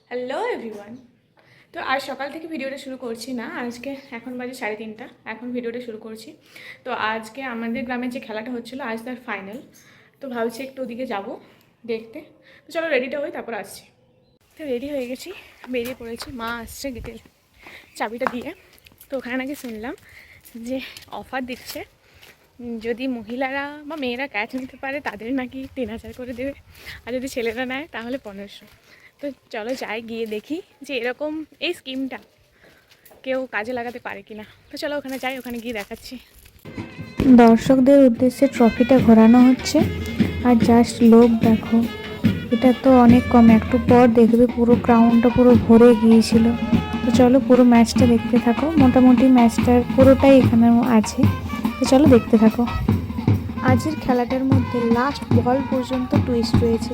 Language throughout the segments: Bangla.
হ্যালো এভরিওয়ান, তো আজ সকাল থেকে ভিডিওটা শুরু করছি না। আজকে এখন বাজে 3:30, এখন ভিডিওটা শুরু করছি। তো আজকে আমাদের গ্রামে যে খেলাটা হচ্ছিলো আজ তার ফাইনাল। তো ভাবছি একটু ওদিকে যাব দেখতে। তো চলো রেডিটা হই, তারপর আসছি। তো রেডি হয়ে গেছি, বেরিয়ে পড়েছি। মা আসছে গেটের চাবিটা দিয়ে। তো ওখানে নাকি শুনলাম যে অফার দিচ্ছে, যদি মহিলারা বা মেয়েরা ক্যাচ নিতে পারে তাদের নাকি 3,000 করে দেবে, আর যদি ছেলেরা নেয় তাহলে 1500। তো চলো যাই, গিয়ে দেখি যে এরকম এই স্কিমটা কেউ কাজে লাগাতে পারে কিনা। তো চলো ওখানে যাই, ওখানে গিয়ে দেখাচ্ছি। দর্শকদের উদ্দেশ্যে ট্রফিটা ঘোরানো হচ্ছে, আর জাস্ট লোক দেখো, এটা তো অনেক কম, একটু পর দেখবে পুরো গ্রাউন্ডটা পুরো ভরে গিয়েছিল। তো চলো পুরো ম্যাচটা দেখতে থাকো, মোটামুটি ম্যাচটার পুরোটাই এখানে আছে। তো চলো দেখতে থাকো। আজকের খেলাটার মধ্যে লাস্ট বল পর্যন্ত টুইস্ট রয়েছে।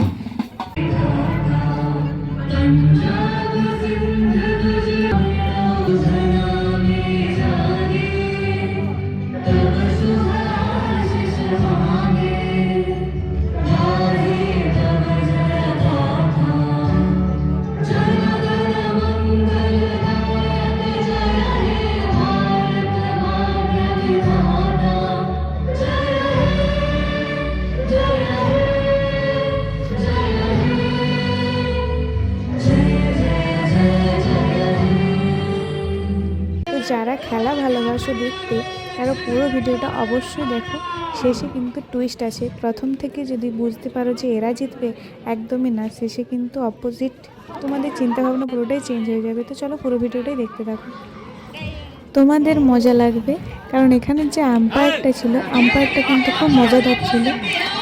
যারা খেলা ভালোবাসো দেখতে, তারা পুরো ভিডিওটা অবশ্যই দেখো। শেষে কিন্তু টুইস্ট আছে, প্রথম থেকে যদি বুঝতে পারো যে এরা জিতবে, একদমই না, শেষে কিন্তু অপোজিট, তোমাদের চিন্তাভাবনা পুরোটাই চেঞ্জ হয়ে যাবে। তো চলো পুরো ভিডিওটাই দেখতে থাকো, তোমাদের মজা লাগবে। কারণ এখানে যে আম্পায়ারটা ছিল, আম্পায়ারটা কিন্তু খুব মজাদার ছিল।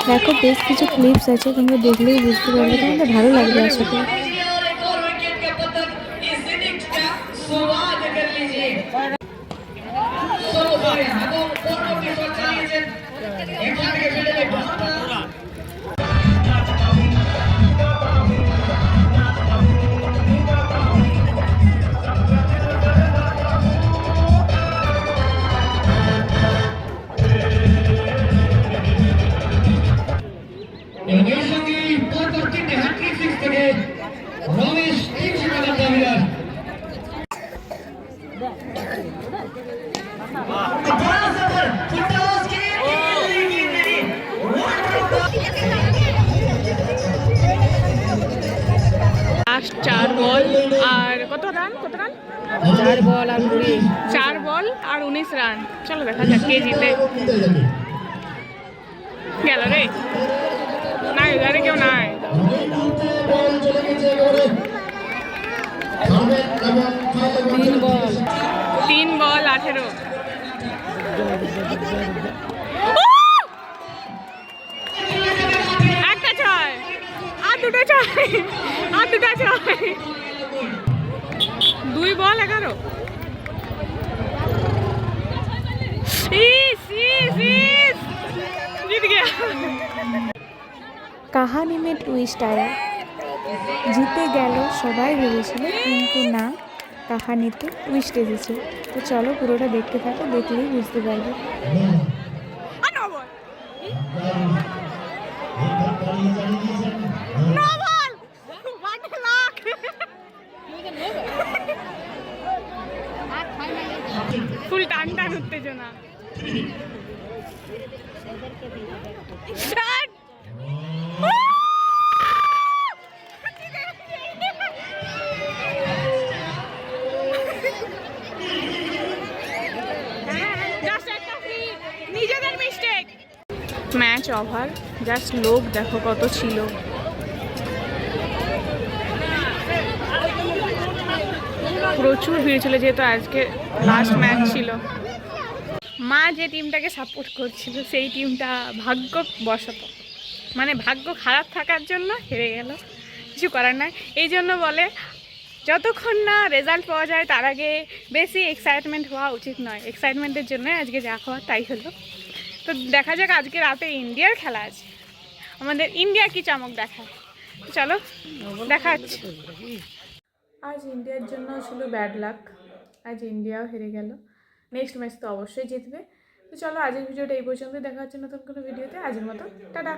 দেখো বেশ কিছু ক্লিপস আছে, তোমরা দেখলেই বুঝতে পারবে, তোমাদের ভালো লাগবে আশা করি। লাস্ট 4 বল আর কত রান? 4 বল আর 19। 4 বল আর 19 রান। চলো দেখা যাক কে জিতে। গেল রে, না এবারে কেউ নাই। 3 বল 18। একটা 6 আর দুটো 6 আর দুটো 6। 2 বল 11। जीत गया। কাহানি মে টুইস্ট আয়া, জিতে গেল সবাই ভেবেছিল, কিন্তু না, কাহানিতে টুইস্ট এসেছে। তো চলো পুরোটা দেখতে থাকো, দেখলেই বুঝতে পারবে। ফুল টান টান উত্তেজনা। নিজেদের মিস্টেক। ম্যাচ ওভার, জাস্ট লোক দেখো কত ছিল। প্রচুর ভিড় ছিল, যেহেতু আজকে লাস্ট ম্যাচ ছিল। মা যে টিমটাকে সাপোর্ট করছিল সেই টিমটা ভাগ্যবশত, মানে ভাগ্য খারাপ থাকার জন্য হেরে গেল, কিছু করার নাই। এই জন্য বলে যতক্ষণ না রেজাল্ট পাওয়া যায় তার আগে বেশি এক্সাইটমেন্ট হওয়া উচিত নয়। এক্সাইটমেন্টের জন্য আজকে যা হওয়ার তাই হলো। তো দেখা যাক, আজকে রাতে ইন্ডিয়ার খেলা আছে, আমাদের ইন্ডিয়া কি চমক দেখায়। চলো দেখা যাচ্ছে। আজ ইন্ডিয়ার জন্য ছিল ব্যাড লাক, আজ ইন্ডিয়াও হেরে গেল। নেক্সট ম্যাচ তো অবশ্যই জিতবে। তো চলো আজকের ভিডিওটা এই পর্যন্ত, দেখা হচ্ছে নতুন কোনো ভিডিওতে। আজকের মতো টাটা।